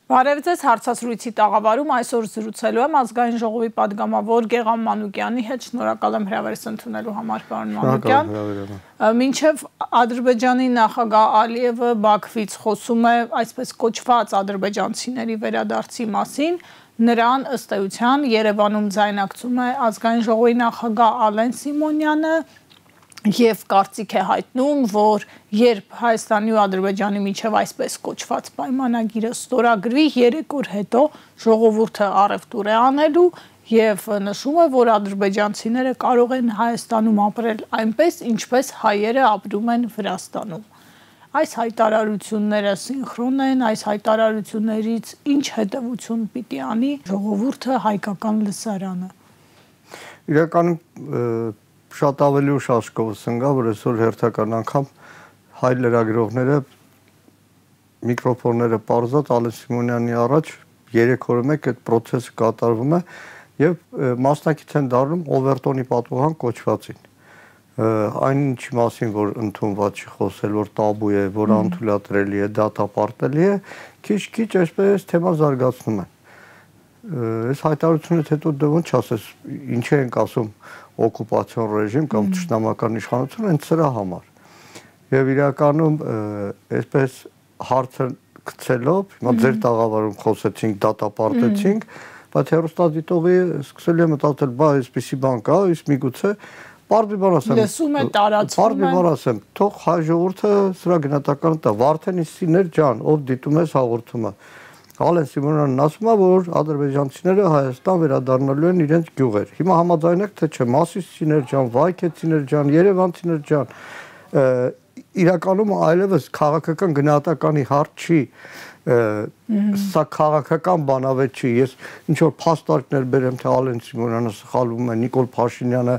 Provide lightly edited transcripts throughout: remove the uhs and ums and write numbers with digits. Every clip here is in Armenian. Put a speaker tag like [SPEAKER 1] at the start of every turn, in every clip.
[SPEAKER 1] Բարև ձեզ, հարցազրույցի տաղավարում այսօր զրուցելու եմ ազգային ժողովի պատգամավոր Գեղամ Մանուկյանի հետ, շնորհակալ եմ հրավերս ընդունելու համար, պարոն Մանուկյան։ Մինչև Ադրբեջանի նախագահ Ալիևը Բաքվից խոսում է այսպես կոչված ադրբեջանցիների վերադարձի մասին, նրան ըստ էության Երևանում ձայնակցում է ազգային ժողովի նախագահ Ալեն Սիմոնյանը և կարծիք է հայտնում, որ երբ Հայաստանի ու Ադրբեջանի միջև այսպես կոչված պայմանագիրը ստորագրվի, 3 օր հետո ժողովուրդը առևտուր է անելու և նշում է, որ ադրբեջանցիները կարող են Հայաստանում ապրել այնպես, ինչպես հայերը ապրում են Վրաստանում։ Այս հայտարարությունները սինխրոն են, այս հայտարարություններից ինչ հետևություն պիտի անի ժողովուրդը, հայկական լսարանը։
[SPEAKER 2] Իրականում շատ ավելի ուշ աշկովս ընկա, որ այսօր հերթական անգամ հայ լրագրողները միկրոֆոնները պարզած Ալեն Սիմոնյանի առաջ 3 օրը մեկ այդ պրոցեսը կատարվում է եւ մասնակից են դառնում Օվերտոնի պատուհան կոչվածին։ Այն ինչի մասին, որ ընդունված չի խոսել, որ տաբու է, որ անթույլատրելի է, դատապարտելի է, քիչ այսպես թեման զարգացնում են։ Այս հայտարարությունից հետո դե ոնց ասես, ինչ ենք ասում օկուպացիոն ռեժիմ կամ թշնամական իշխանություն, հենց սրա համար։ Եվ իրականում այսպես հարցը գցելով, հիմա ձեր տաղավարում խոսեցինք, դատապարտեցինք, բայց հեռուստադիտողի սկսել է մտածել, բա այսպիսի բան կա, իսկ միգուցե պարզի բան ասեմ։
[SPEAKER 1] Լսում է, տարածվում է։
[SPEAKER 2] Պարզի բան ասեմ, թող հայ ժողովուրդը սրա գնահատականը տա։ Վարդեն Սիներ ջան, ով դիտում ես հաղորդումը։ Ալեն Սիմոնյանն ասում է, որ ադրբեջանցիները Հայաստան վերադառնալու են իրենց գյուղեր։ Հիմա համաձայնեք թե չէ, Մասիսցիներ ջան, Վայքեցիներ ջան, Երևանցիներ ջան, իրականում այլևս քաղաքական գնահատականի հարց չի, սա քաղաքական բանավեճ չի։ Ես ինչ որ փաստարկներ բերեմ, թե Ալեն Սիմոնյանը սխալվում է, Նիկոլ Փաշինյանը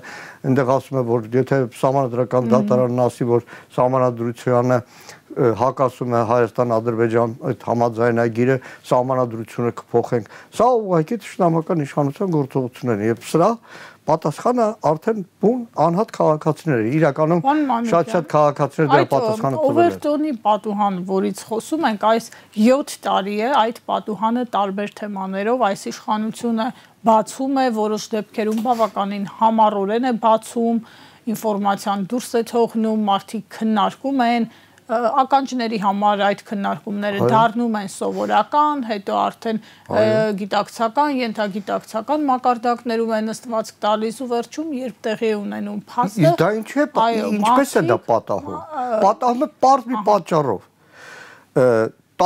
[SPEAKER 2] այնտեղ ասում է, որ եթե սահմանադրական դատարանն ասի, որ սահմանադրությանը հակասում է Հայաստան-Ադրբեջան այդ համաձայնագիրը, սահմանադրությունը կփոխենք։ Սա ուղղակի թշնամական իշխանության գործողություններ են, եւ սրա պատասխանը արդեն բուն անհատ քաղաքացիներ են։ Իրականում շատ քաղաքացիներ դրա պատասխանը տվել են։
[SPEAKER 1] Օվերտոնի պատուհան, որից խոսում ենք, այս 7 տարի է այդ պատուհանը տարբեր թեմաներով այս իշխանությունը բացում է, որոշ դեպքերում բավականին համառորեն է բացում, ինֆորմացիան դուրս է թողնում, մարդիկ քննարկում են, ականջների համար այդ քննարկումները դառնում են սովորական, հետո արդեն գիտակցական, ենթագիտակցական մակարդակներում են նստվածք տալիս ու վերջում երբ տեղի ունենում փաստը։
[SPEAKER 2] Դա ինչպես է դա պատահում։ Պատահում է պարզ մի պատճառով։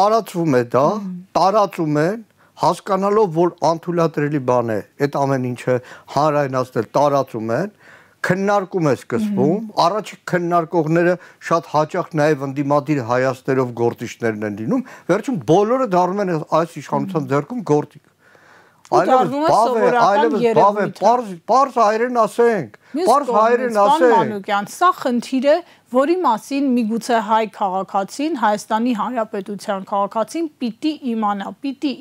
[SPEAKER 2] Տարածվում է դա, տարածում են, հասկանալով, որ անթույլատրելի բան է, այդ ամեն ինչը հանրայնացնել տարածում են, քննարկում է սկսվում, առաջի քննարկողները շատ հաճախ նաև ընդդիմադիր հայացքներով գործիչներն են լինում, վերջում բոլորը դառնում են այս իշխանության ձեռքում գործիք։ Պարզ հայերեն ասենք, պարզ հայերեն ասենք։
[SPEAKER 1] Սա խնդիր է, որի մասին միգուցե հայ քաղաքացին, Հայաստանի Հանրապետության քաղաքացին պիտի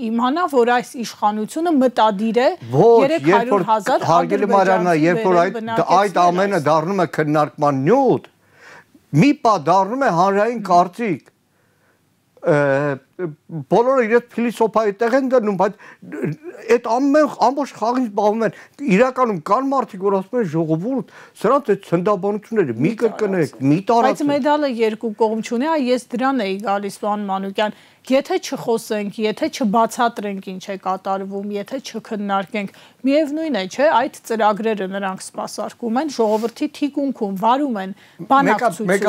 [SPEAKER 1] իմանա, որ այս իշխանությունը մտադիր է 300,000
[SPEAKER 2] հարգելի Մարիաննա, երբ որ այդ ամենը դառնում է քննարկման նյութ, մի պահ դառնում է հանրային կարծիք, բոլորը իրենց փիլիսոփայի տեղ են դնում, բայց այդ ամբողջ խաղին զբաղվում են, իրականում կան մարդիկ, որ ասում են ժողովուրդ, սրանց այդ ցնդաբանությունները մի կրկնեք, մի տարածեք։
[SPEAKER 1] Բայց մեդալը երկու կողմ չունի, ես դրան էի գալիս, պարոն Մանուկյան, եթե չխոսենք, եթե չբացատրենք ինչ է կատարվում, եթե չքննարկենք, միևնույն է, չէ, այդ ծրագրերը նրանք սպասարկում են, ժողովրդի թիկունքում վարում են բանակցություններ,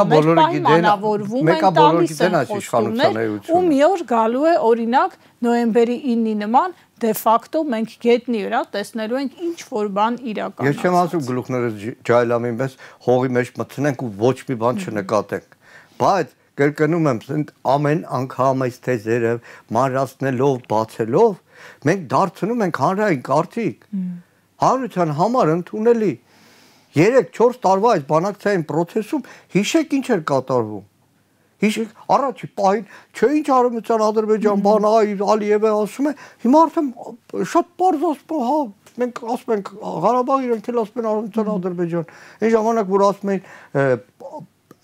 [SPEAKER 1] պայմանավորվում են, տալիս են խոստումներ, ու մի օր գալու է օրինակ նոյեմբերի 9-ի նման դե ֆակտո մենք գետնի վրա տեսնելու ենք ինչ որ բան իրականացած։
[SPEAKER 2] Ես չեմ ասում գլուխները ջայլամի մեզ հողի մեջ մտցնենք ու ոչ մի բան չնկատենք, բայց կրկնում եմ, ամեն անգամ այս թեզերը մանրացնելով, բացելով, մենք դարձնում ենք հանրային կարծիք, հանրության համար ընդունելի։ 3-4 տարվա այս բանակցային պրոցեսում հիշեք ինչ էր կատարվում։ Հիշեք, առաջի պահին, չէ ինչ արևմտյան Ադրբեջան բան, Ալիևը ասում է, հիմա արդեն շատ պարզ ասում, հա, մենք ասում ենք Ղարաբաղ, իրենք էլ ասում են արևմտյան Ադրբեջան։ Այն ժամանակ որ ասում են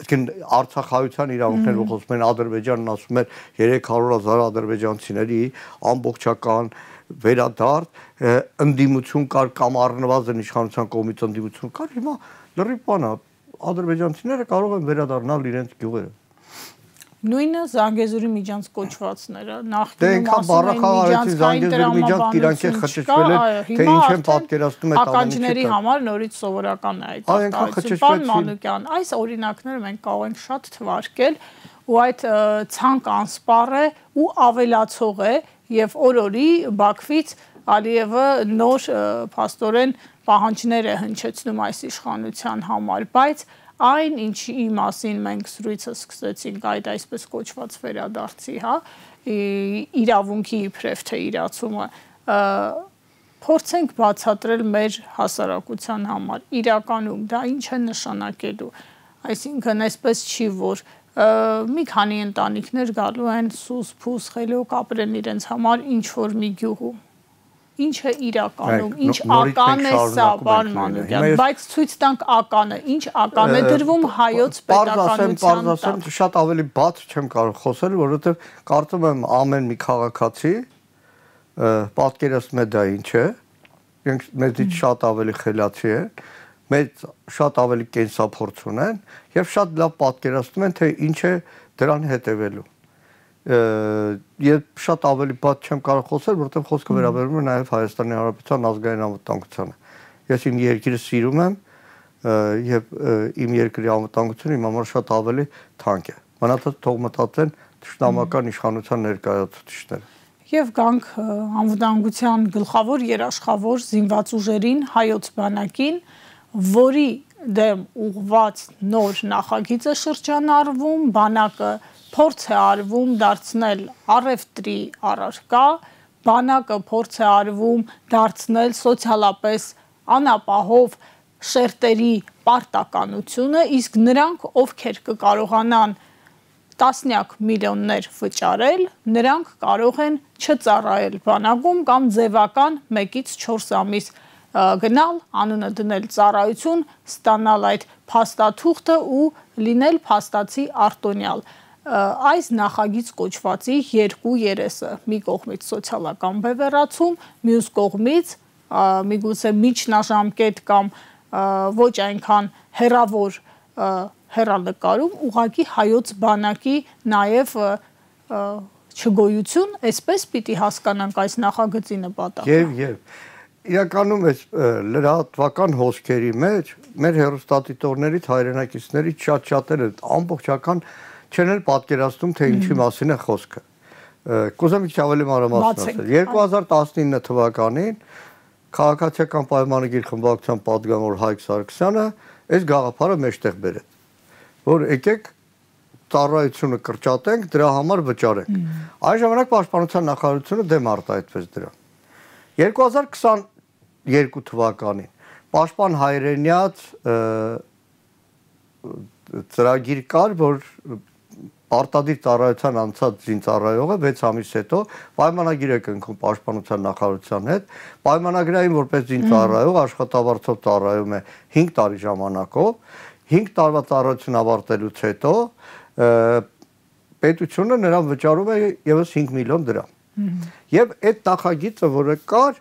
[SPEAKER 2] Արցախայցյան իրավունքները խոսում են, Ադրբեջանն ասում էր 300,000 ադրբեջանցիների ամբողջական վերադարձ, ընդդիմություն կար կամ առնվազն իշխանության կողմից ընդդիմություն կար, հիմա լրիվ բան է, ադրբեջանցիները կարող են վերադառնալ իրենց գյուղերը։
[SPEAKER 1] Նույնը Զանգեզուրի միջանց կոչվածները նախկինում ասում են
[SPEAKER 2] միջանցքային տրամաբանություն
[SPEAKER 1] ականջների համար նորից սովորական է այդ Պարոն Մանուկյան, այս օրինակները մենք կարող ենք շատ թվարկել ու այդ ցանկ անսպառ է ու ավելացող է եւ օր-օրի Բաքվից Ալիևը նոր փաստորեն պահանջներ է հնչեցնում այս իշխանության համար, բայց այն ինչի մասին մենք զրույցը սկսեցինք այդ այսպես կոչված վերադարձի, հա, իրավունքի իբրև թե իրացումը, փորձենք բացատրել մեր հասարակության համար, իրականում դա ինչ է նշանակելու, այսինքն այսպես չի, որ մի քանի ընտանիքներ գալու են սուս փուս խելոք ապրեն իրենց համար ինչ որ մի գյուղում ինչ է իրականում, ինչ ական է սա, պարոն Մանուկյան, բայց ցույց տանք ականը, ինչ ական է դրվում հայոց պետականության տակ։
[SPEAKER 2] Շատ ավելի բաց չեմ կարող խոսել, որովհետև կարծում եմ ամեն մի քաղաքացի պատկերացնում է դա ինչ է, իրենք մեզից շատ ավելի խելացի են, մեծ շատ ավելի կենսափորձ ունեն եւ շատ լավ պատկերացնում են, թե ինչ է դրան հետևելու։ Երբ շատ ավելի բաց չեմ կարող խոսել, որովհետև խոսքը վերաբերում է նաև Հայաստանի Հանրապետության ազգային անվտանգությանը։ Ես իմ երկիրը սիրում եմ եւ իմ երկրի անվտանգությունը իմ համար շատ ավելի թանկ է։ Մնացած թող մտածեն ճշտամական իշխանության ներկայացուցիչները։
[SPEAKER 1] Եվ գանք անվտանգության գլխավոր երաշխավոր զինված ուժերին հայոց բանակին, որի դեմ ուղղված նոր նախագիծ է շրջանառվում, բանակը փորձ է արվում դարձնել առևտրի առարկա, բանակը փորձ է արվում դարձնել սոցիալապես անապահով շերտերի պարտականությունը, իսկ նրանք, ովքեր կկարողանան տասնյակ միլիոններ վճարել, նրանք կարող են չծառայել բանակում կամ ձևական 1-ից 4 ամիս գնալ, անունը դնել ծառայություն, ստանալ այդ փաստաթուղթը ու լինել փաստացի արտոնյալ։ Այս նախագիծ կոչվածի երկու երեսը, մի կողմից սոցիալական բևեռացում, մյուս կողմից միգուցե միջնաժամկետ կամ ոչ այնքան հեռավոր հեռանկարում ուղղակի հայոց բանակի նաև չգոյություն, այսպես պիտի հասկանանք այս նախագծի նպատակը։
[SPEAKER 2] Եվ իրականում այս լրատվական հոսքերի մեջ մեր հեռուստադիտողներից հայրենակիցներից շատ-շատերը ամբողջական չեն էլ պատկերացնում, թե ինչի մասին է խոսքը։ Կուզեմ ինչ ավելի մանրամասն ասել։ 2019 թվականին քաղաքացիական պայմանագիր խմբակցության պատգամավոր Հայկ Սարգսյանը այս գաղափարը մեջտեղ բերեց, որ եկեք ծառայությունը կրճատենք, դրա համար վճարենք։ Այն ժամանակ Պաշտպանության նախարարությունը դեմ արտահայտվեց դրան։ 2022 թվականին Պաշտպան հայրենյաց ծրագիր կար, որ արտադիր ծառայության անցած զինծառայողը 6 ամիս հետո պայմանագիր է կնքում Պաշտպանության նախարարության հետ, պայմանագրային որպես զինծառայող աշխատավարձով ծառայում է 5 տարի ժամանակով, 5 տարվա ծառայություն ավարտելուց հետո պետությունը նրան վճարում է եւս 5 միլիոն դրամ։ Եվ այդ նախագիծը, որը կար,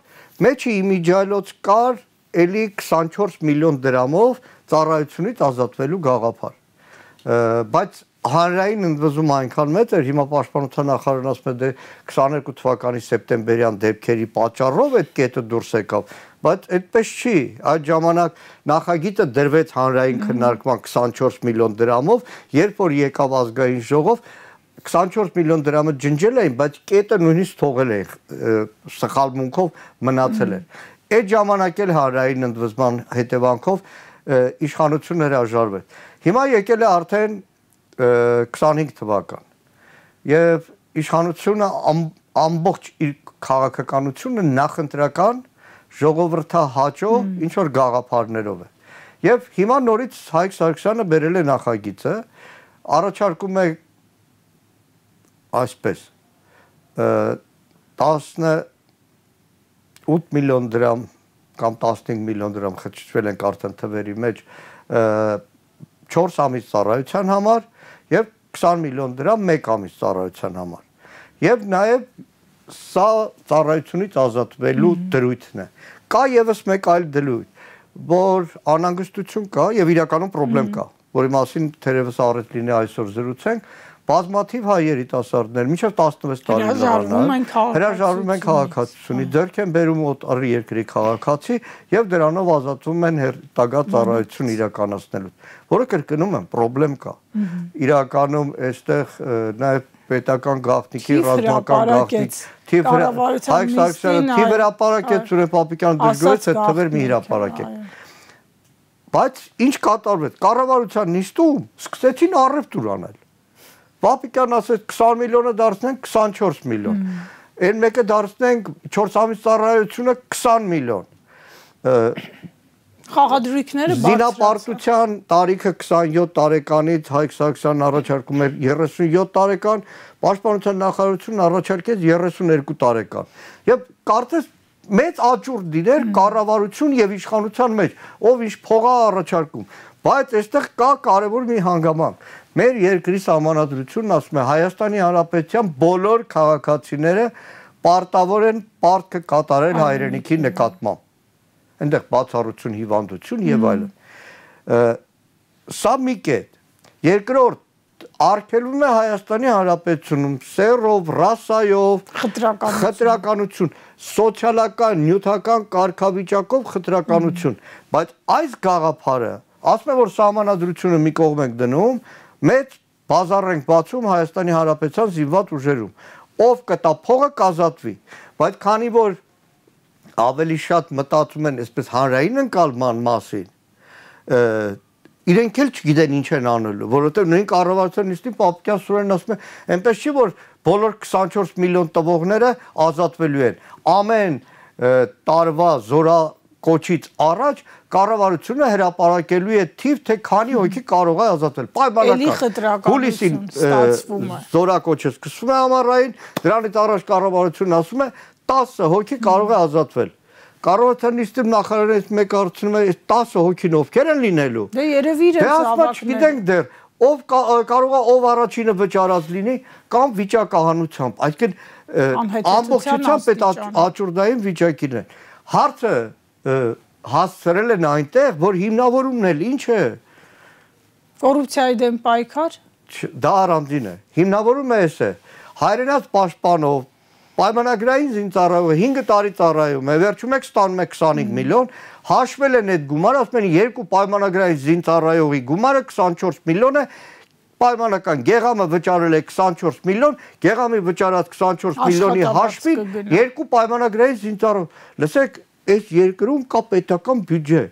[SPEAKER 2] մեջի իմիջիայլոց կար էլի 24 միլիոն դրամով ծառայությունից ազատվելու գաղափար։ Բայց հանրային ընդվզումը այնքան մեծ էր, հիմա Պաշտպանության նախարարն ասում է դե 22 թվականի սեպտեմբերյան դեպքերի պատճառով այդ կետը դուրս եկավ, բայց այդպես չի, այդ ժամանակ նախագիծը դրվեց հանրային քննարկման 24 միլիոն դրամով, երբ որ եկավ ազգային ժողով 24 միլիոն դրամը ջնջել էին, բայց կետը նույնիսկ թողել էին, սխալմունքով մնացել էր։ Այդ ժամանակ էլ հանրային ընդվզման հետևանքով իշխանությունը հրաժարվեց։ Հիմա եկել է արդեն 25 թվական եւ իշխանությունը ամբողջ իր քաղաքականությունը նախընտրական ժողովրդահաճո ինչ որ գաղափարներով է եւ հիմա նորից Հայկ Սարգսյանը բերել է նախագիծը, առաջարկում է այսպես 18 միլիոն դրամ կամ 15 միլիոն դրամ խճճվել են արդեն թվերի մեջ 4 ամիս ծառայության համար եւ 20 միլիոն դրամ 1 ամիս ծառայության համար։ Եվ նաեւ սա ծառայությունից ազատվելու դրույթն է։ Կա եւս մեկ այլ դրույթ, որ անհանգստություն կա եւ իրականում խնդրեմ կա, որի մասին թերևս առիթ լինի այսօր զրուցենք, բազմաթիվ հայ երիտասարդներ մինչև 16 տարի հրաժարվում են քաղաքացիությունից, ձեռք են բերում օտարի երկրի քաղաքացի եւ դրանով ազատվում են հետագա ծառայություն իրականացնելու, որը կրկնում եմ, խնդրեմ կա։ Իրականում այստեղ նաեւ պետական գաղտնիքի ռազմական գաղտնիք թիվ հրապարակեց Սուրեն Պապիկյան դժգոհեց այդ թվեր մի հրապարակեք։ Բայց ինչ կատարվեց, կառավարության նիստում սկսեցին առևտուր անել։ Պապիկյան ասեց 20 միլիոնը դարձնենք 24 միլիոն։ Այն մեկը դարձնենք 4 ամիս ծառայությունը 20 միլիոն։
[SPEAKER 1] Խաղադրույքները
[SPEAKER 2] Զինապարտության տարիքը 27 տարեկանից Հայկ Սարգսյանն առաջարկում էր 37 տարեկան, Պաշտպանության նախարարությունն առաջարկեց 32 տարեկան։ Եվ կարծես մեծ աճուրդ դիներ կառավարություն եւ իշխանության մեջ, ով ինչ փող է առաջարկում։ Բայց այստեղ կա կարևոր մի հանգամանք։ Մեր երկրի սահմանադրությունն ասում է Հայաստանի Հանրապետության բոլոր քաղաքացիները պարտավոր են պարտքը կատարել հայրենիքի նկատմամբ։ Այնտեղ բացառություն, հիվանդություն եւ այլն։ Սա մի կետ։ Երկրորդ, արգելվում է Հայաստանի Հանրապետությունում սեռով, ռասայով, խտրականություն, սոցիալական, նյութական կարգավիճակով խտրականություն, բայց այս գաղափարը, ասում է որ սահմանադրությունը մի կողմ ենք դնում, մեծ բազար ենք բացում Հայաստանի Հանրապետության զինված ուժերում, ով կտա փողը կազատվի, բայց քանի որ ավելի շատ մտածում են այսպես հանրային ընկալման մասին, իրենք էլ չգիտեն ինչ են անելու, որովհետև նույն կառավարության նիստին Պապիկյան Սուրենն ասում է, այնպես չի որ բոլոր 24 միլիոն տվողները ազատվելու են։ Ամեն տարվա զորակոչից առաջ կառավարությունը հրապարակելու է թիվ, թե քանի հոգի կարող է ազատվել։ Պայմանական։ Հուլիսին զորակոչը սկսվում է ամառային, դրանից առաջ կառավարությունն ասում է 10 հոգի կարող է ազատվել։ Կառավարության նիստում նախարարից մեկ հարցնում է 10 հոգին ովքեր են լինելու։
[SPEAKER 1] Դե երևի իրենց
[SPEAKER 2] ավակներ։ Չգիտենք դեռ ով կարող է ով առաջինը վճարած լինի կամ վիճակահանությամբ, այսինքն ամբողջությամբ այդ աճուրդային վիճակին է։ Հարցը հասցրել են այնտեղ, որ հիմնավորումն էլ ինչ է։
[SPEAKER 1] Կոռուպցիայի դեմ պայքար։
[SPEAKER 2] Դա առանձին է։ Հիմնավորումը էս է։ Հայրենաց պաշտպանով պայմանագրային զինծառայողը 5 տարի ծառայում է, վերջում եք ստանում է 25 միլիոն, հաշվել են այդ գումարը, ասում են երկու պայմանագրային զինծառայողի գումարը 24 միլիոն է, պայմանական Գեղամը վճարել է 24 միլիոն, Գեղամի վճարած 24 միլիոնի հաշվին երկու պայմանագրային զինծառայող։ Լսեք, այս երկրում կա պետական բյուջե,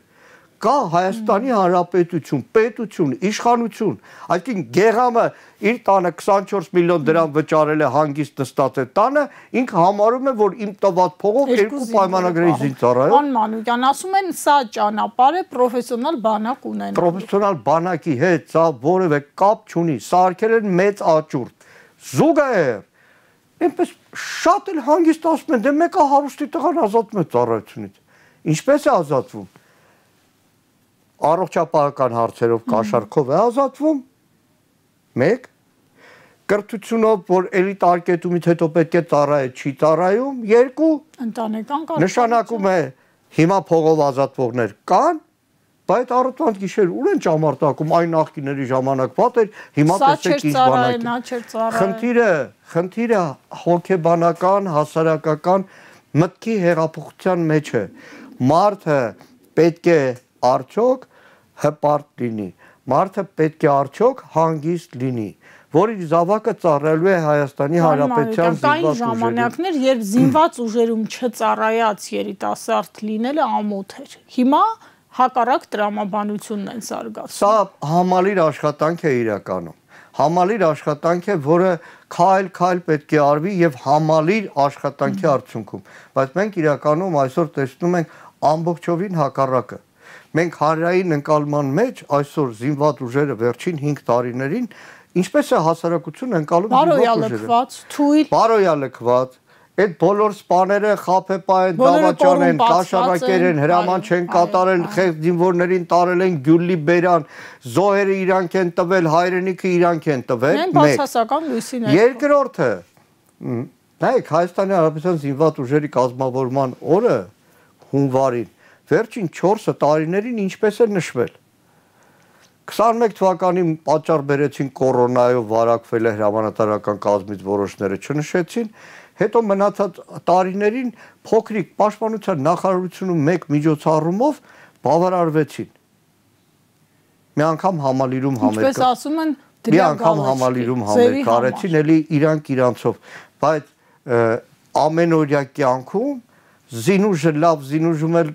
[SPEAKER 2] կա Հայաստանի Հանրապետություն, պետություն, իշխանություն, այսինքն Գեղամը իր տանը 24 միլիոն դրամ վճարել է հանգիստ նստած է տանը, ինքը համարում է, որ իմ տված փողով երկու պայմանագրերի զինծառայող։
[SPEAKER 1] Պարոն Մանուկյան, ասում են սա ճանապարհ է պրոֆեսիոնալ բանակ ունենալու։
[SPEAKER 2] Պրոֆեսիոնալ բանակի հետ սա որևէ կապ չունի, սարքել են մեծ աճուրդ։ Զուգահեռ այնպես շատ էլ հանգիստ ասում են, դե մեկը հարուստի տղան ազատվում է ծառայությունից։ Ինչպես է ազատվում։ Առողջապահական հարցերով կաշառքով է ազատվում, 1, կրթությունով, որ էլիտ արկետումից հետո պետք է ծառայե, չի ծառայում, 2,
[SPEAKER 1] ընտանեկան կարգավիճակ,
[SPEAKER 2] նշանակում է հիմա փողով ազատվողներ կան, բայց առավոտ գիշեր ուր են ճամարտակում, այն նախկիների ժամանակ վատ էր, հիմա տեսեք ինչ բանակ է։ Խնդիրը հոգեբանական, հասարակական մտքի հեղափոխության մեջ է։ Մարդը պետք է արդյոք հպարտ լինի, մարդը պետք է արդյոք հանգիստ լինի, որի զավակը ծառայելու է Հայաստանի Հանրապետության զինված ուժերին։
[SPEAKER 1] Կային ժամանակներ, երբ զինված ուժերում չծառայած երիտասարդ լինելը ամոթ էր։ Հիմա հակառակ տրամաբանությունն են զարգացնում։
[SPEAKER 2] Սա համալիր աշխատանք է իրականում։ Համալիր աշխատանք է, որը քայլ-քայլ պետք է արվի եւ համալիր աշխատանքի արդյունքում։ Բայց մենք իրականում այսօր տեսնում ենք ամբողջովին հակառակը։ Մենք հանրային ընկալման մեջ այսօր զինված ուժերը վերջին 5 տարիներին ինչպես է հասարակություն ընկալում զինված ուժերը։
[SPEAKER 1] Բարոյալքված, թույլ։
[SPEAKER 2] Բարոյալքված, Այդ բոլոր սպաները խափեպա են, դավաճան են, կաշառակեր են, հրաման չեն կատարել, զինվորներին տարել են Գյուլի բերան, զոհերը իրանք են տվել, հայրենիքը իրանք են տվել։
[SPEAKER 1] Բացասական լույսի ներքո։
[SPEAKER 2] Երկրորդը, նայեք, Հայաստանի Հանրապետության զինված ուժերի կազմավորման օրը հունվարին, վերջին 4 տարիներին ինչպես է նշվել։ 21 թվականին պատճառ բերեցին կորոնայով վարակվել է հրամանատարական կազմից որոշները չնշեցին, հետո մնացած տարիներին փոքրիկ պաշտպանության նախարարությունում մեկ միջոցառումով բավարարվեցին։ Մի անգամ համալիրում համերգ։
[SPEAKER 1] Ինչպես ասում են,
[SPEAKER 2] մի անգամ համալիրում համերգ արեցին, էլի իրանք իրանցով, բայց ամենօրյա կյանքում զինուժը լավ, զինուժում էլ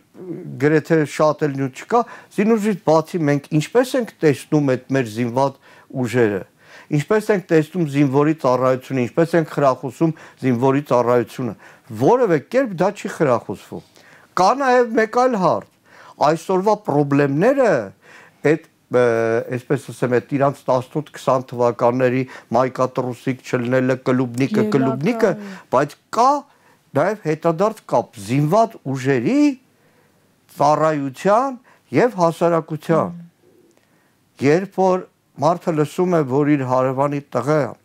[SPEAKER 2] գրեթե շատ էլ նյութ չկա, զինուժից բացի մենք ինչպես ենք տեսնում այդ մեր զինված ուժերը, ինչպես ենք տեսնում զինվորի ծառայությունը, ինչպես ենք խրախուսում զինվորի ծառայությունը, որևէ կերպ դա չի խրախուսվում։ Կա նաև մեկ այլ հարց, այսօրվա խնդիրները այդ այսպես ասեմ, այդ իրանց 18-20 թվականների մայկատրուսիկ չլնելը, կլուբնիկը, բայց կա նաև հետադարձ կապ զինված ուժերի ծառայության եւ հասարակության։ Երբ որ մարդը լսում է, որ իր հարևանի տղան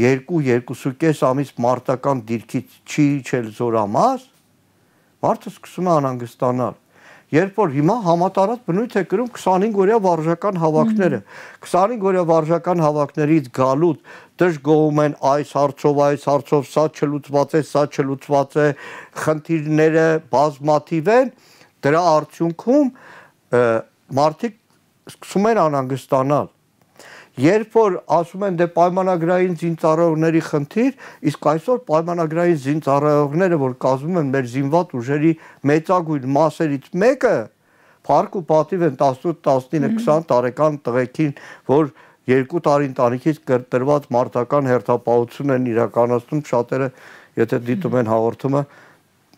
[SPEAKER 2] 2-2.5 ամիս մարտական դիրքից չի իջել զորամաս, մարդը սկսում է անհանգստանալ։ Երբ որ հիմա համատարած բնույթ է կրում 25-օրյա վարժական հավաքները, 25-օրյա վարժական հավաքներից գալուց դժգոհում են այս հարցով, սա չլուծված է, խնդիրները բազմաթիվ են, դրա արդյունքում մարդիկ սկսում են անհանգստանալ։ Երբ որ ասում են դե պայմանագրային զինծառայողների խնդիր, իսկ այսօր պայմանագրային զինծառայողները, որ կազմում են մեր զինված ուժերի մեծագույն մասերից մեկը, փառք ու պատիվ են 18-19-20 տարեկան տղեկին, որ 2 տարի ընտանիքից կրտրված մարտական հերթապահություն են իրականացնում, շատերը, եթե դիտում են հաղորդումը,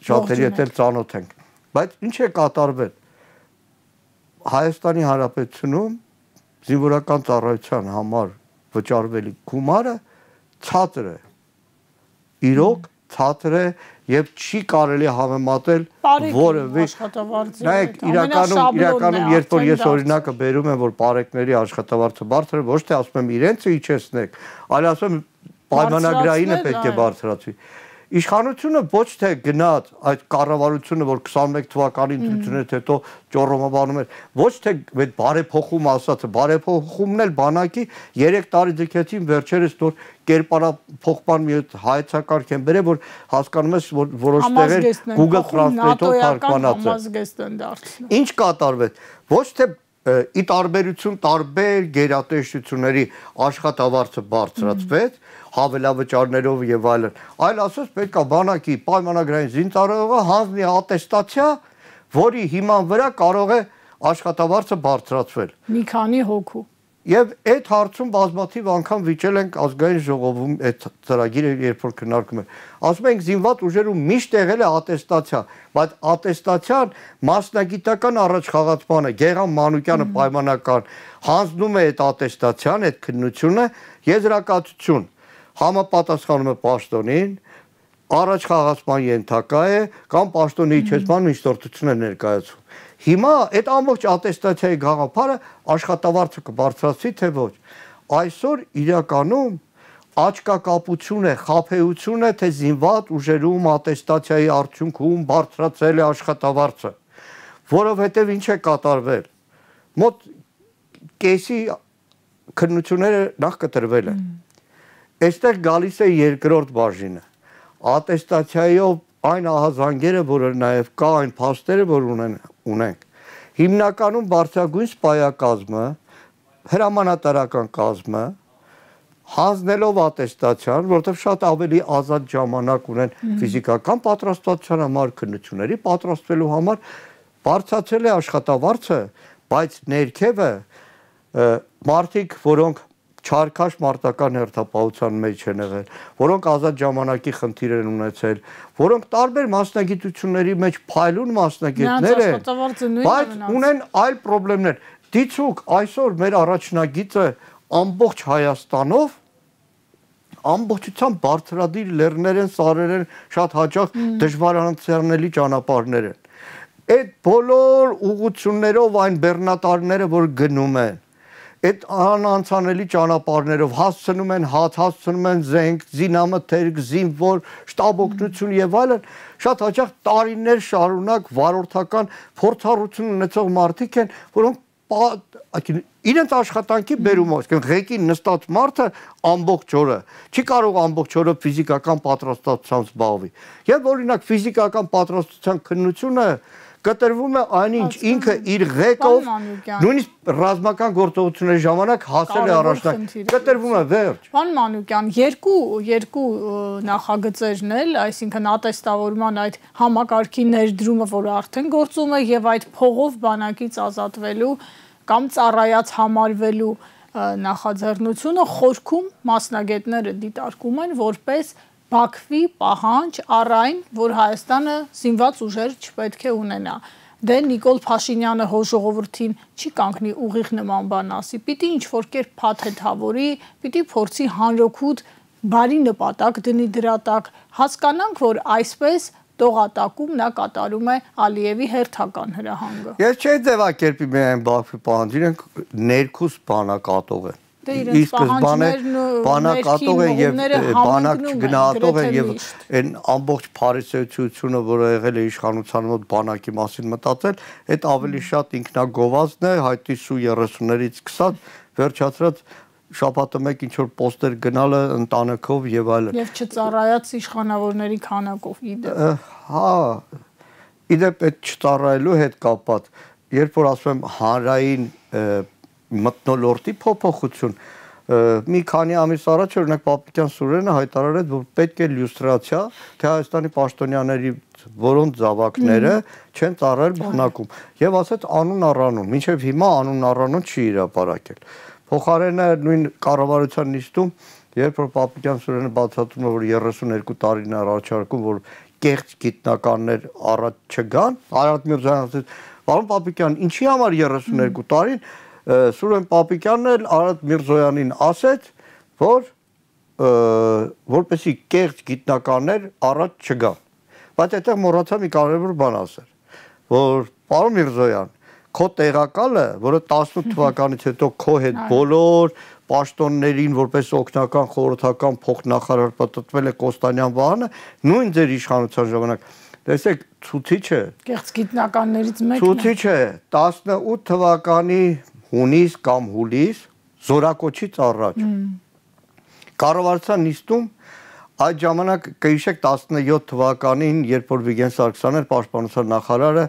[SPEAKER 2] շատերի հետ էլ ծանոթ ենք։ Բայց ինչ է կատարվել։ Հայաստանի Հանրապետությունում զինվորական ծառայության համար վճարվելի գումարը ցածր է։ Իրոք ցածր է եւ չի կարելի համեմատել որևէ աշխատավարձի։ Նայեք, իրականում երբ որ ես օրինակը բերում եմ, որ պարեկների աշխատավարձը բարձր է, ոչ թե ասում եմ իրենցը իջեցնեք, այլ ասում եմ պայմանագրայինը պետք է բարձրացվի։ Իշխանությունը ոչ թե գնաց այդ կառավարությունը, որ 21 թվականի ընտրությունից հետո ճոռոմաբանում էր, ոչ թե այդ բարեփոխում ասածը, բարեփոխումն էլ բանակի 3 տարի ձգեցին վերջերս որ կերպարափոխման մի հայեցակարգ են բերել, որ հասկանում ես, որ որոշ տեղեր Google Translate-ով թարգմանած է։ Ինչ կատարվեց։ Ոչ թե ի տարբերություն տարբեր գերատեսչությունների աշխատավարձը բարձրացվեց, հավելավճարներով եւ այլն, այլ ասած պետք է բանակի պայմանագրային զինծառայողը հանձնի ատեստացիա, որի հիման վրա կարող է աշխատավարձը բարձրացվել։
[SPEAKER 1] Մի քանի հոգու։
[SPEAKER 2] Եվ այդ հարցում բազմաթիվ անգամ վիճել ենք ազգային ժողովում այդ ծրագիրը, երբ որ քննարկում է։ Ասում ենք զինված ուժերում միշտ եղել է ատեստացիա, բայց ատեստացիան մասնագիտական առաջխաղացմանը, Գեգամ Մանուկյանը պայմանական հանձնում է այդ ատեստացիան, այդ քննությունը եզրակացություն համապատասխանում է պաշտոնին, առաջխաղացման ենթակա է կամ պաշտոնի իջեցման միջնորդություն է ներկայացում։ Հիմա այդ ամբողջ ատեստացիայի գաղափարը աշխատավարձը կբարձրացվի թե ոչ։ Այսօր իրականում աչքակապություն է, խաբեություն է, թե զինված ուժերում ատեստացիայի արդյունքում բարձրացել է աշխատավարձը, որովհետև ինչ է կատարվել։ Մոտ կեսի քննությունները նախ կտրվել են։ Այստեղ գալիս է երկրորդ բաժինը։ Ատեստացիայով այն ահազանգերը, որը նաև կա, այն փաստերը, որ ունենք։ Հիմնականում բարձրագույն սպայակազմը, հրամանատարական կազմը, հանձնելով ատեստացիան, որովհետև շատ ավելի ազատ ժամանակ ունեն ֆիզիկական պատրաստվածության համար, քննությունների պատրաստվելու համար, բարձրացել է աշխատավարձը, բայց ներքևը մարդիկ, որոնք չարքաշ մարտական հերթապահության մեջ են եղել, որոնք ազատ ժամանակի խնդիր են ունեցել, որոնք տարբեր մասնագիտությունների մեջ փայլուն մասնագետներ են, բայց ունեն այլ խնդիրներ։ Դիցուք այսօր մեր առաջնագիծը ամբողջ Հայաստանով ամբողջությամբ բարձրադիր լեռներ են, սարեր են, շատ հաճախ դժվարանցիանելի ճանապարհներ են։ Այդ բոլոր ուղղություններով այն բեռնատարները, որ գնում են, այդ անանցանելի ճանապարհներով հասցնում են հաց, հասցնում են զենք, զինամթերք, զինվոր, շտաբ օգնություն եւ այլն, շատ հաճախ տարիներ շարունակ վարորդական փորձառություն ունեցող մարդիկ են, որոնք իրենց աշխատանքի բերումով, ղեկին նստած մարդը ամբողջ օրը չի կարող ամբողջ օրը ֆիզիկական պատրաստությամբ զբաղվի։ Եվ օրինակ ֆիզիկական պատրաստության քննությունը կտրվում է այնինչ ինքը իր ղեկով նույնիսկ ռազմական գործողությունների ժամանակ հասել է առաջնակ, կտրվում է վերջ։
[SPEAKER 1] Պարոն Մանուկյան, երկու նախագծերն էլ, այսինքն ատեստավորման այդ համակարգի ներդրումը, որը արդեն գործում է, եւ այդ փողով բանակից ազատվելու կամ ծառայած համարվելու նախաձեռնությունը խորքում մասնագետները դիտարկում են որպես Բաքվի պահանջ առ այն, որ Հայաստանը զինված ուժեր չպետք է ունենա։ Դե Նիկոլ Փաշինյանը հո ժողովրդին չի կանգնի ուղիղ նման բան ասի, պիտի ինչ-որ կերպ փաթեթավորի, պիտի փորձի հանրօգուտ բարի նպատակ դնի դրա տակ, հասկանանք, որ այսպես տողատակում նա կատարում է Ալիևի հերթական հրահանգը։
[SPEAKER 2] Ես չէի ձևակերպի միայն Բաքվի պահանջ, իրենք ներքուս բանակատող են։ Իսկ բանակատող են եւ բանակ չգնահատող են եւ այն ամբողջ փարիսեցությունը, որը եղել է իշխանության մոտ բանակի մասին մտածել, այդ ավելի շատ ինքնագովազդն է, հայտի սու 30-ներից սկսած վերջացրած շաբաթը մեկ ինչ որ պոստեր գնալը ընտանիքով եւ այլն։
[SPEAKER 1] Եվ չծառայած իշխանավորների քանակով իդեպ։
[SPEAKER 2] Հա, իդեպ այդ չծառայելու հետ կապված, երբ որ ասում եմ հանրային մթնոլորտի փոփոխություն, մի քանի ամիս առաջ օրինակ Պապիկյան Սուրենը հայտարարեց, որ պետք է լյուստրացիա, թե Հայաստանի պաշտոնյաների որոնց զավակները չեն ծառայել բանակում, եւ ասեց անուն առանուն, մինչեւ հիմա անուն առանուն չի հրապարակել։ Փոխարենը նույն կառավարության նիստում, երբ որ Պապիկյան Սուրենը բացատրում է, որ 32 տարին առաջարկում, որ կեղծ գիտնականներ առաջ չգան, Արարատ Միրզոյանն ասեց, պարոն Պապիկյան, ինչի համար 32 տարին Սուրեն Պապիկյանն էլ Արարատ Միրզոյանին ասեց, որ որպեսի կեղծ գիտնականներ առաջ չգան։ Բայց այդտեղ մոռացա մի կարևոր բան ասել, որ պարոն Միրզոյան, քո տեղակալը, որը 18 թվականից հետո քո հետ բոլոր պաշտոններին որպես օգնական խորհրդական փոխնախարար պատտվել է Կոստանյան Վահանը, նույն ձեր իշխանության ժամանակ, տեսեք, ցուցիչ է։
[SPEAKER 1] Կեղծ գիտնականներից մեկն է։
[SPEAKER 2] Ցուցիչ է 18 թվականի հունիս կամ հուլիս զորակոչից առաջ կառավարության նիստում այդ ժամանակ կհիշեք 17 թվականին, երբ որ Վիգեն Սարգսյանն էր պաշտպանության նախարարը,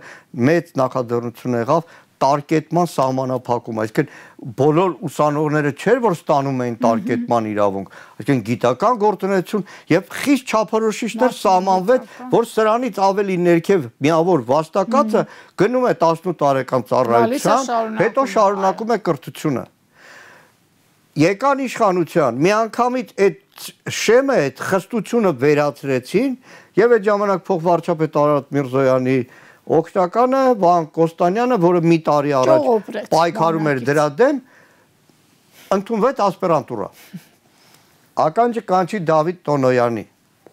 [SPEAKER 2] մեծ նախաձեռնություն եղավ տարկետման սահմանափակում, այսինքն բոլոր ուսանողները չէր որ ստանում էին տարկետման իրավունք, այսինքն գիտական գործունեություն եւ խիստ չափորոշիչներ սահմանվեց, որ սրանից ավելի ներքև միավոր վաստակածը գնում է 18 տարեկան ծառայության, հետո շարունակում է կրթությունը։ Եկան իշխանության, միանգամից այդ շեմը, այդ խստությունը վերացրեցին եւ այդ ժամանակ փոխվարչապետ Արարատ Միրզոյանի օգնականը Վահան Կոստանյանը, որը մի տարի առաջ պայքարում էր դրա դեմ, ընդունվեց ասպիրանտուրա։ Ականջը կանչի Դավիթ Տոնոյանի,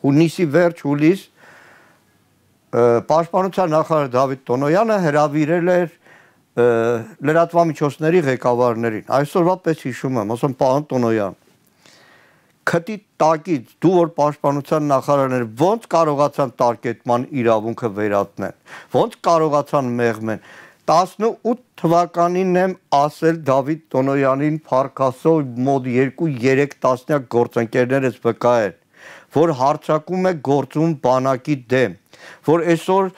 [SPEAKER 2] հունիսի վերջ հուլիս պաշտպանության նախարար Դավիթ Տոնոյանը հրավիրել էր լրատվամիջոցների ղեկավարներին, այսօրվա պես հիշում եմ, ասում պարոն Տոնոյան, քտի տակից դու որ պաշտպանության նախարարներ ոնց կարողացան տարկետման իրավունքը վերացնել, ոնց կարողացան մեղմեն, 18 թվականին եմ ասել Դավիթ Տոնոյանին Փարքասով մոտ 2-3 տասնյակ գործընկերներս վկայել, որ հարձակում է գործում բանակի դեմ, որ այսօր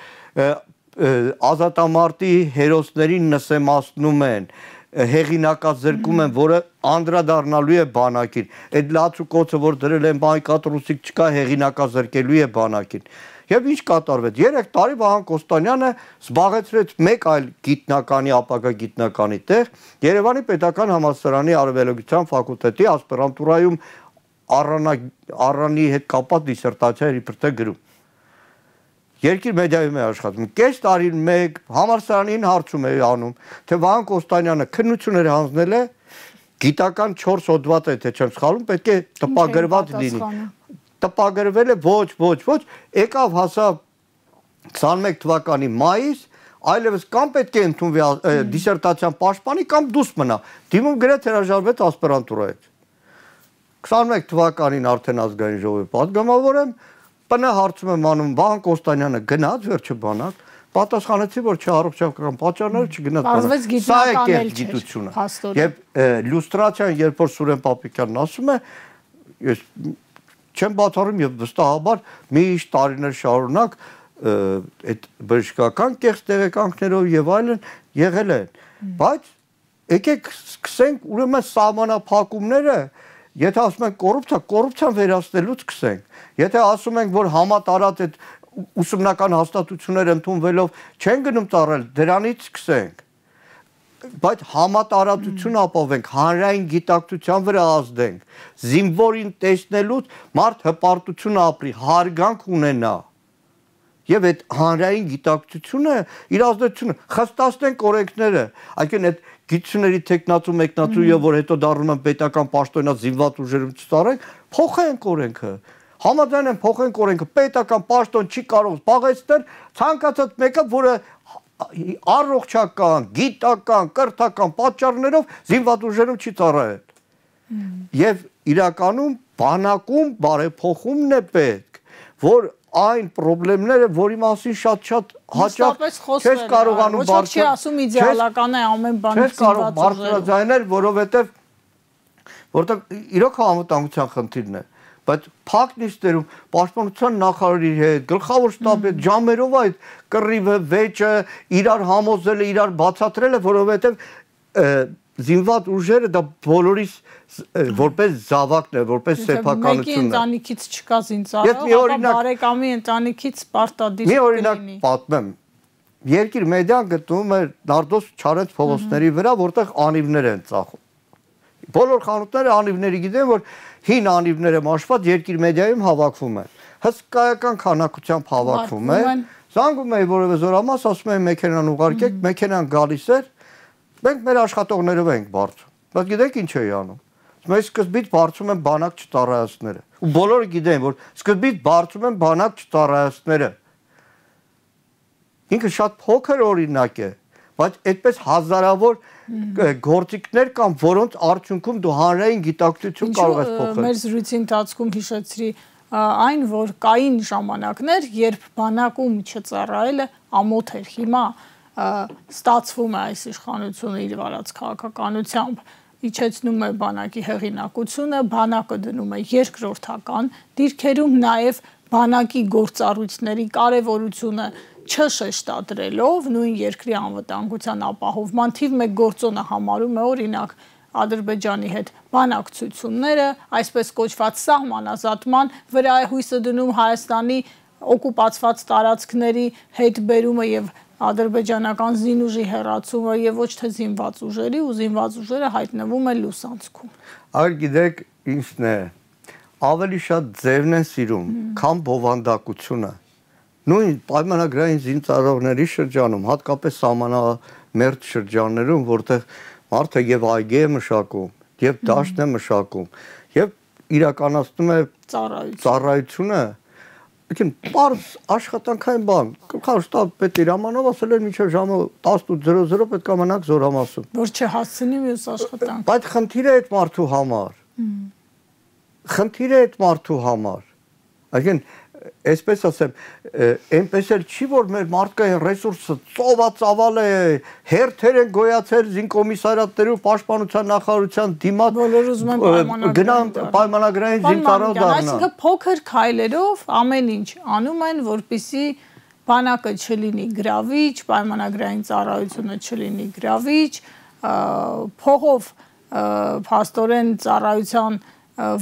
[SPEAKER 2] ազատամարտի հերոսներին նսեմացնում են, հեղինակազրկում են, որը անդրադառնալու է բանակին, այդ լացուկոցը, որ դրել են մայկատ ռուսիկ չկա, հեղինակազրկելու է բանակին։ Եվ ինչ կատարվեց, 3 տարի Վահան Կոստանյանը զբաղեցրեց մեկ այլ գիտնականի, ապագա գիտնականի տեղ, Երևանի պետական համալսարանի արևելագիտության ֆակուլտետի ասպիրանտուրայում առանի հետ կապված դիսերտացիա էր իբր թե գրում։ Երկիր մեդիայում է աշխատում, կես տարին մեկ համալսարանին հարցում է անում, թե Վահան Կոստանյանը քննություններ հանձնել է, գիտական 4 հոդված է, թե չեմ սխալվում, պետք է տպագրված լինի։ Տպագրվել է ոչ, եկավ հասավ 21 թվականի մայիս, այլևս կամ պետք է ընդունվի դիսերտացիան պաշտպանի, կամ դուրս մնա։ Դիմում գրեց հրաժարվեց ասպիրանտուրայից։ 21 թվականին արդեն ազգային ժողովի պատգամավոր եմ, ՊՆ հարցում եմ անում, Վահան Կոստանյանը գնաց վերջը բանակ, պատասխանեցի, որ չառողջական պատճառներով չգնաց բանակ։ Սա է գիտությունը։ Եվ լյուստրացիան, երբ որ Սուրեն Պապիկյանն ասում է, ես չեմ բացառում եւ վստահաբար միշտ տարիներ շարունակ այդ բժշկական կեղծ տեղեկանքներով եւ այլն եղել են, բայց եկեք սկսենք ուրեմն սահմանափակումները, եթե ասում ենք կոռուպցիան վերացնելուց սկսենք, եթե ասում ենք, որ համատարած այդ ուսումնական հաստատությունները ընդունվելով չեն գնում ծառայել, դրանից սկսենք, բայց համատարածություն ապավենք, հանրային գիտակցության վրա ազդենք, զինվորին տեսնելուց մարդ հպարտություն ապրի, հարգանք ունենա, եւ այդ հանրային գիտակցությունը իր ազդեցությունը խստացնենք օրենքները, այսինքն այդ գիտությունների տեխնացու մեկնացու եւ որ հետո դառնում են պետական պաշտոնյա զինված ուժերում չծառայեն, փոխենք օրենքը, համաձայն են փոխենք օրենքը, պետական պաշտոն չի կարող զբաղեցնել ցանկացած մեկը, որը առողջական, գիտական, կրթական պատճառներով զինված ուժերում չի ծառայել։ Եվ իրականում բանակում բարեփոխումն է պետք, որ այն խնդիրները, որի մասին շատ հաճախ չես կարողանում
[SPEAKER 1] ոչ չի ասում իդեալական է ամեն բան
[SPEAKER 2] չես կարող բարձրաձայնել, որովհետև իրոք անվտանգության խնդիրն է, բայց փակնիստերում պաշտպանության նախարարի հետ, գլխավոր շտաբի հետ ժամերով այդ կռիվը, վեճը իրար համոզել է, իրար բացատրել է, որովհետև զինված ուժերը դա բոլորիս որպես զավակն է, որպես սեփականություն է։
[SPEAKER 1] Մեկի ընտանիքից չկա զինծառայող, ապա բարեկամի ընտանիքից պարտադիր կլինի։
[SPEAKER 2] Մի օրինակ պատմեմ։ Երկիր մեդիան գտնվում է Նարդոս Չարենց փողոցների վրա, որտեղ անիվներ են ծախում։ Բոլոր խանութները անիվների գիտեն, որ հին անիվները մաշված Երկիր մեդիայում հավաքվում են։ Հսկայական քանակությամբ հավաքվում են։ Զանգում էի որևէ զորամաս, ասում են մեքենան ուղարկեք, մեքենան գալիս էր։ Մենք մեր աշխատողներով ենք բարձում։ Բայց գիտեք ինչ էի անում։ Մենք սկզբից բարձում են բանակ չծառայացները։ Ու բոլորը գիտեն, որ սկզբից բարձում են բանակ չծառայացները։ Ինքը շատ փոքր օրինակ է, բայց այդպես հազարավոր գործիքներ կան, որոնց արդյունքում դու հանրային գիտակցություն կարող ես փոխել։
[SPEAKER 1] Մեր զրույցի ընթացքում հիշեցրի այն, որ կային ժամանակներ, երբ բանակում չծառայելը ամոթ էր։ Հիմա ստացվում է այս իշխանությունը իր վարած քաղաքականությամբ իջեցնում է բանակի հեղինակությունը, բանակը դնում է երկրորդական դիրքերում, նաև բանակի գործառույթների կարևորությունը չշեշտադրելով նույն երկրի անվտանգության ապահովման թիվ 1 գործոնը համարում է օրինակ Ադրբեջանի հետ բանակցությունները, այսպես կոչված սահմանազատման վրա է հույսը դնում Հայաստանի օկուպացված տարածքների հետ բերումը եւ ադրբեջանական զինուժի հեռացումը եւ ոչ թե զինված ուժերի ու զինված ուժերը հայտնվում են լուսանցքում։
[SPEAKER 2] Այլ գիտեք ինչն է, ավելի շատ ձևն են սիրում, քան բովանդակությունը։ Նույն պայմանագրային զինծառայողների շրջանում, հատկապես սահմանամերձ շրջաններում, որտեղ մարդը եւ այգի է մշակում, եւ դաշտն է մշակում, եւ իրականացնում է ծառայությունը, Եկին պարզ աշխատանքային բան, գլխավոր շտաբ պետ Իրամանով ասել էր մինչև ժամը 18:00 պետք է մնաք զորամասում։
[SPEAKER 1] Որ չհասցնի մյուս աշխատանք։
[SPEAKER 2] Բայց խնդիրը այդ մարդու համար։ Խնդիրը այդ մարդու համար։ Այսինքն, այսպես ասեմ, այնպես էլ չի, որ մեր մարդկային ռեսուրսը ծովացավալ է, հերթեր են գոյացել զինկոմիսարիատներով պաշտպանության նախարարության դիմաց գնան պայմանագրային զինծառայող դառնան։
[SPEAKER 1] Այսինքն փոքր քայլերով ամեն ինչ անում են, որպեսզի բանակը չլինի գրավիչ, պայմանագրային ծառայությունը չլինի գրավիչ, փողով փաստորեն ծառայության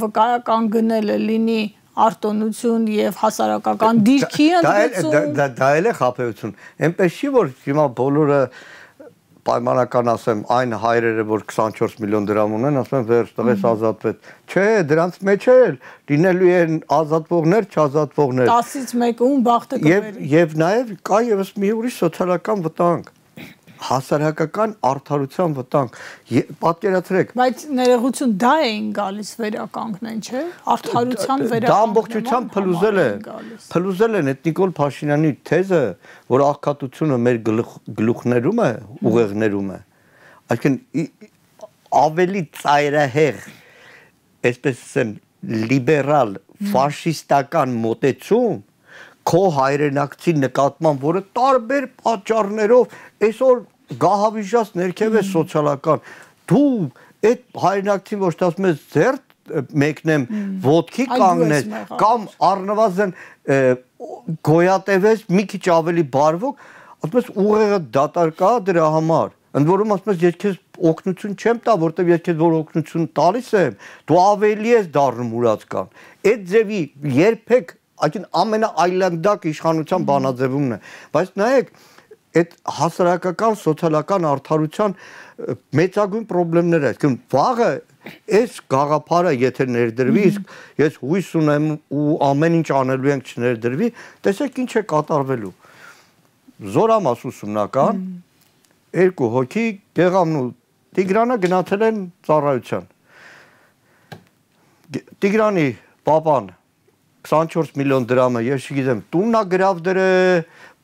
[SPEAKER 1] վկայական գնելը լինի արտոնություն եւ հասարակական դիրքի ընդգծում։
[SPEAKER 2] Դա էլ է խաբեություն։ Այնպես չի, որ հիմա բոլորը պայմանական ասեմ, այն հայրերը, որ 24 միլիոն դրամ ունեն, ասում են վերջ տղես ազատվեց։ Չէ, դրանց մեջ էլ լինելու են ազատվողներ, չազատվողներ։
[SPEAKER 1] 10-ից 1-ը ում բախտը կբերի։
[SPEAKER 2] Եվ նաեւ կա եւս մի ուրիշ սոցիալական վտանգ։ հասարակական արդարության վտանգ։ Պատկերացրեք։
[SPEAKER 1] Բայց ներողություն դա էին գալիս վերականգնեն, չէ՞։ Արդարության վերականգնումը։
[SPEAKER 2] Դա ամբողջությամբ փլուզել են այդ Նիկոլ Փաշինյանի թեզը, որ աղքատությունը մեր գլուխներում է, ուղեղներում է։ Այսինքն ավելի ծայրահեղ, այսպես ասեմ, լիբերալ, ֆաշիստական մոտեցում քո հայրենակցի նկատմամբ, որը տարբեր պատճառներով այսօր գահավիժած ներքև է սոցիալական, դու այդ հայրենակցին ոչ թե ասում ես ձեռք մեկնեմ ոտքի կանգնես կամ առնվազն գոյատևես մի քիչ ավելի բարվոք, ասում ես ուղեղը դատարկա դրա համար, ընդ որում ասում ես ես քեզ օգնություն չեմ տա, որտեղ ես քեզ որ օգնություն տալիս եմ, դու ավելի ես դառնում ուրացկան։ Այդ ձևի երբեք Այսինքն ամենաայլանդակ իշխանության բանաձևումն է, բայց նայեք, այդ հասարակական սոցիալական արդարության մեծագույն խնդիրները, այսինքն վաղը այս գաղափարը եթե ներդրվի, իսկ ես հույս ունեմ ու ամեն ինչ անելու ենք չներդրվի, տեսեք ինչ է կատարվելու։ Զորամաս ուսումնական, 2 հոգի Գեղամն ու Տիգրանը գնացել են ծառայության։ Տիգրանի պապան 24 միլիոն դրամը, ես չգիտեմ, տունն է գրավ դրե,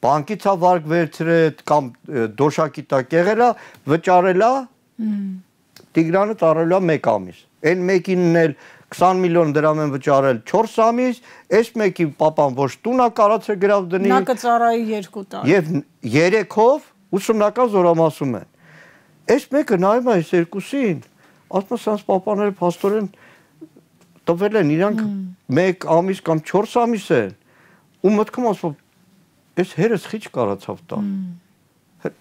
[SPEAKER 2] բանկից է վարկ վերցրել կամ դոշակի տակ եղել է, վճարել է, Տիգրանը ծառայել է 1 ամիս։ Այն մեկինն էլ 20 միլիոն դրամ են վճարել 4 ամիս, այս մեկի պապան ոչ տուն է կարացել գրավ դնի։
[SPEAKER 1] Նա կծառայի 2 տարի։
[SPEAKER 2] Եվ 3-ով ուսումնական զորամասում են։ Այս մեկը նայում է այս երկուսին, ասում է սրանց պապաները փաստորեն տվել են իրանք 1 ամիս կամ 4 ամիս են ու մտքում ասում այս հերս խիչ կարացավ տա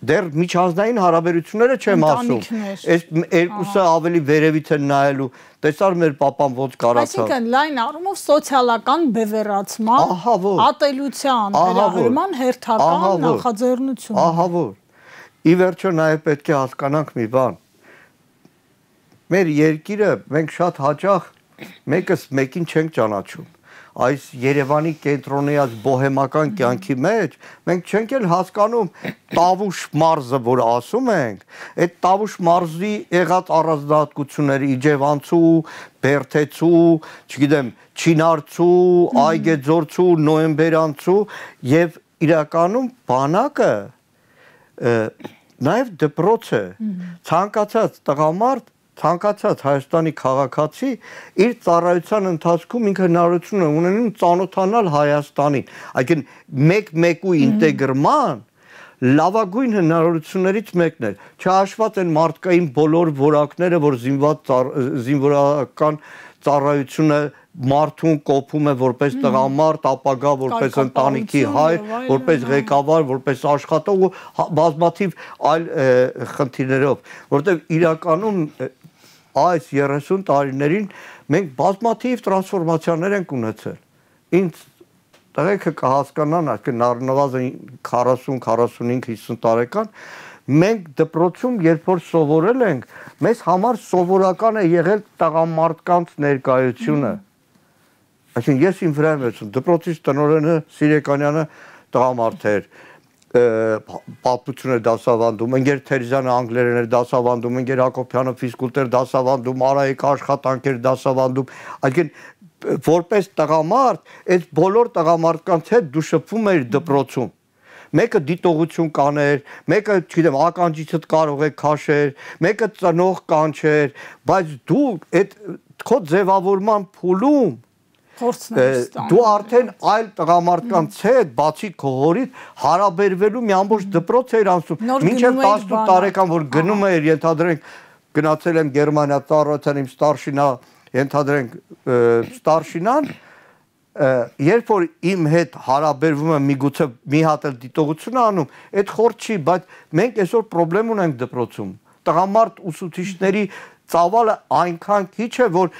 [SPEAKER 2] դեռ միջազգային հարաբերությունները չեմ ասում այս երկուսը ավելի վերևից են նայելու տեսար մեր պապան ոնց կարացավ
[SPEAKER 1] այսինքն լայն առումով սոցիալական բևեռացման ատելության վերաբերման հերթական նախաձեռնություն
[SPEAKER 2] ահա որ ի վերջո նաև պետք է հասկանանք մի բան մեր երկիրը մենք շատ հաճախ մեկս մեկին չենք ճանաչում այս Երևանի կենտրոնիած բոհեմական կյանքի մեջ մենք չենք էլ հասկանում Տավուշ մարզը որ ասում ենք այդ Տավուշ մարզի եղած առանձնահատկությունները Իջևանցու, Բերթեցու, չգիտեմ, Չինարցու, Այգեձորցու, Նոյեմբերանցու եւ իրականում բանակը նաև դպրոց է ցանկացած տղամարդ ցանկացած Հայաստանի քաղաքացի իր ծառայության ընթացքում ինքը հնարավորություն է ունենում ծանոթանալ Հայաստանին, այսինքն մեկ-մեկու ինտեգրման լավագույն հնարավորություններից մեկն է։ Չհաշված են մարդկային բոլոր որակները, որ զինվորական ծառայությունը մարդուն կոփում է որպես տղամարդ, ապագա որպես ընտանիքի հայր, որպես ղեկավար, որպես աշխատող ու բազմաթիվ այլ խնդիրներով, որտեղ իրականում այս 30 տարիներին մենք բազմաթիվ տրանսֆորմացիաներ ենք ունեցել։ Ինձ տղեկը կհասկանան, այսինքն առնվազն 40-45-50 տարեկան, մենք դպրոցում երբ որ սովորել ենք, մեզ համար սովորական է եղել տղամարդկանց ներկայությունը։ Այսինքն ես իմ վրա եմ վերցնում, դպրոցից տնօրենը Սիրեկանյանը տղամարդ էր, պատմություն էր դասավանդում, Ընկեր Թերզյանը անգլերեն էր դասավանդում, Ընկեր Հակոբյանը ֆիզկուլտ էր դասավանդում, Արայիկը աշխատանք էր դասավանդում, այսինքն որպես տղամարդ, այդ բոլոր տղամարդկանց հետ դու շփվում էիր դպրոցում։ Մեկը դիտողություն կաներ, մեկը, չգիտեմ, ականջիցդ կարող է քաշեր, մեկը ծնող կանչեր, բայց դու այդ քո ձևավորման փուլում դու արդեն այլ տղամարդկանց հետ բացի քո հորից հարաբերվելու մի ամբողջ դպրոց էր անցնում մինչև 18 տարեկան որ գնում էր ենթադրենք գնացել եմ Գերմանիա ծառայության իմ ստարշինա ենթադրենք ստարշինան երբ որ իմ հետ հարաբերվում եմ միգուցե մի հատ էլ դիտողություն անում այդ խորտ չի բայց մենք այսօր խնդրեմ ունենք դպրոցում տղամարդ ուսուցիչների ծավալը այնքան քիչ է որ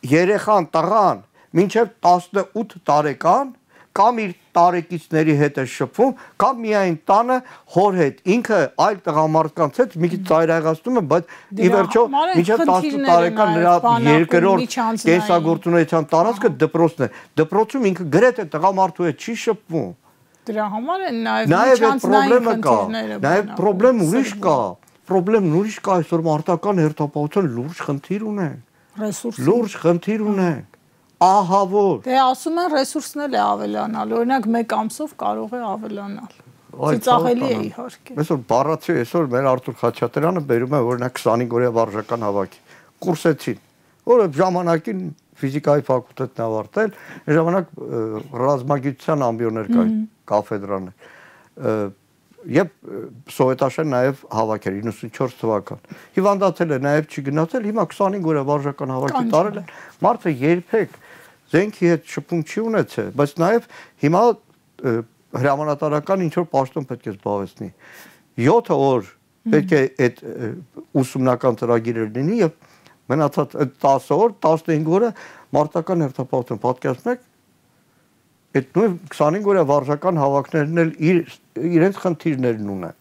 [SPEAKER 2] երեխան տղան մինչև 18 տարեկան կամ իր տարեկիցների հետ է շփվում, կամ միայն տանը հոր հետ, ինքը այլ տղամարդկանց հետ մի քիչ ծայրահեղացնում է, բայց ի վերջո մինչև 18 տարեկան նրա երկրորդ կենսագործունեության տարածքը դպրոցն է։ Դպրոցում ինքը գրեթե տղամարդու հետ չի շփվում։
[SPEAKER 1] Դրա համար են նաև միջանցքային խնդիրները։
[SPEAKER 2] Նաև խնդրեմ ուրիշ կա։ Խնդրեմն ուրիշ կա, այսօր մարտական հերթապահության լուրջ խնդիր ունենք։
[SPEAKER 1] Ռեսուրս։
[SPEAKER 2] Լուրջ խնդիր ունենք։ Ահա որ։
[SPEAKER 1] Դե ասում են ռեսուրսն էլ է ավելանալ, օրինակ 1 ամսով կարող է ավելանալ։ Ծիծաղելի է իհարկե։
[SPEAKER 2] Այսօր բառացի, այսօր մեր Արտուր Խաչատրյանը բերում է օրինակ 25 օրյա վարժական հավաքի։ Կուրսեցին, որը ժամանակին ֆիզիկայի ֆակուլտետն ավարտել, ժամանակ ռազմագիտության ամբիոներ կային, կաֆեդրաներ։ Եվ սովետաշեն նաև հավաքեր 94 թվական։ Հիվանդացել է, նաև չի գնացել, հիմա 25 օրյա վարժական հավաքի տարել է։ Մարդը երբեք զենքի հետ շփում չի ունեցել, բայց նաև հիմա հրամանատարական ինչ որ պաշտոն պետք է զբաղեցնի։ 7 օր պետք է այդ ուսումնական ծրագիրը լինի եւ մնացած 10 օր, 15 օրը մարտական հերթապահություն պատկերացնում եք այդ նույն 25 օրյա վարժական հավաքներն էլ իրենց խնդիրներն ունեն։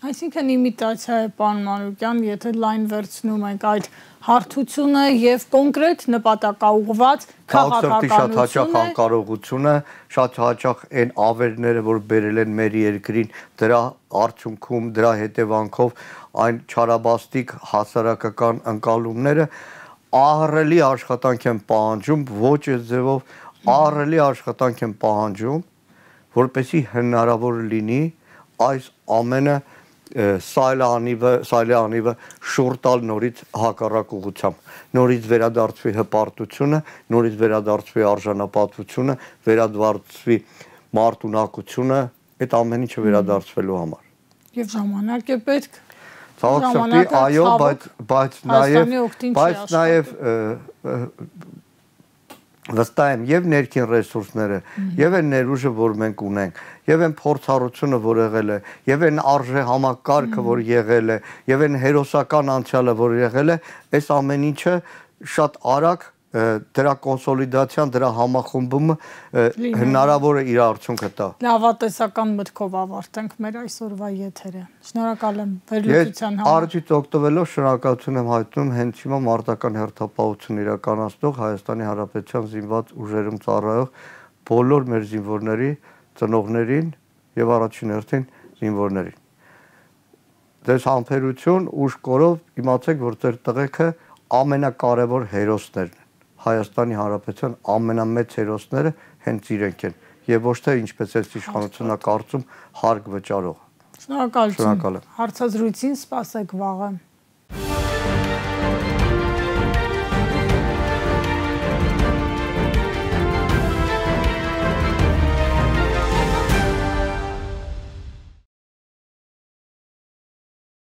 [SPEAKER 1] Այսինքն իմիտացիա է, պարոն Մանուկյան, եթե լայն վերցնում ենք այդ հարթությունը եւ կոնկրետ նպատակաուղղված քաղաքականությունը, շատ հաճախ այն ավերները, որ բերել են մեր երկրին, դրա արդյունքում, դրա հետևանքով այն չարաբաստիկ հասարակական ընկալումները ահռելի աշխատանք են պահանջում, ոչ այս ձևով ահռելի աշխատանք են պահանջում, որպեսզի հնարավոր լինի այս ամենը սայլանիվը շուռ տալ նորից հակառակ ուղղությամբ, նորից վերադարձվի հպարտությունը, նորից վերադարձվի արժանապատվությունը, վերադարձվի մարդունակությունը, այդ ամեն ինչը վերադարձվելու համար։ Եվ ժամանակ է պետք։
[SPEAKER 2] Ցավոք սրտի, այո, բայց նաև վստահ եմ եւ ներքին ռեսուրսները, եւ այն ներուժը, որ մենք ունենք, եւ այն փորձառությունը, որ եղել է, եւ այն արժե համակարգը, որ եղել է, եւ այն հերոսական անցյալը, որ եղել է, այս ամեն ինչը շատ արագ դրա կոնսոլիդացիան, դրա համախմբումը հնարավոր է իր արդյունքը տա։
[SPEAKER 1] Լավատեսական մտքով ավարտենք մեր այսօրվա եթերը։ Շնորհակալ եմ վերլուծության համար։
[SPEAKER 2] Ես առիթից օգտվելով շնորհակալություն եմ հայտնում հենց հիմա մարտական հերթապահություն իրականացնող Հայաստանի Հանրապետության զինված ուժերում ծառայող բոլոր մեր զինվորների, ծնողներին եւ առաջին հերթին զինվորներին։ Ձեզ համբերություն, ուժ կորով իմացեք, որ ձեր տղեկը ամենակարևոր հերոսներն են։ Հայաստանի Հանրապետության ամենամեծ հերոսները հենց իրենք են եւ ոչ թե ինչպես է իշխանությունը կարծում հարկ վճարող։
[SPEAKER 1] Շնորհակալություն։ Հարցազրույցին սպասեք վաղը։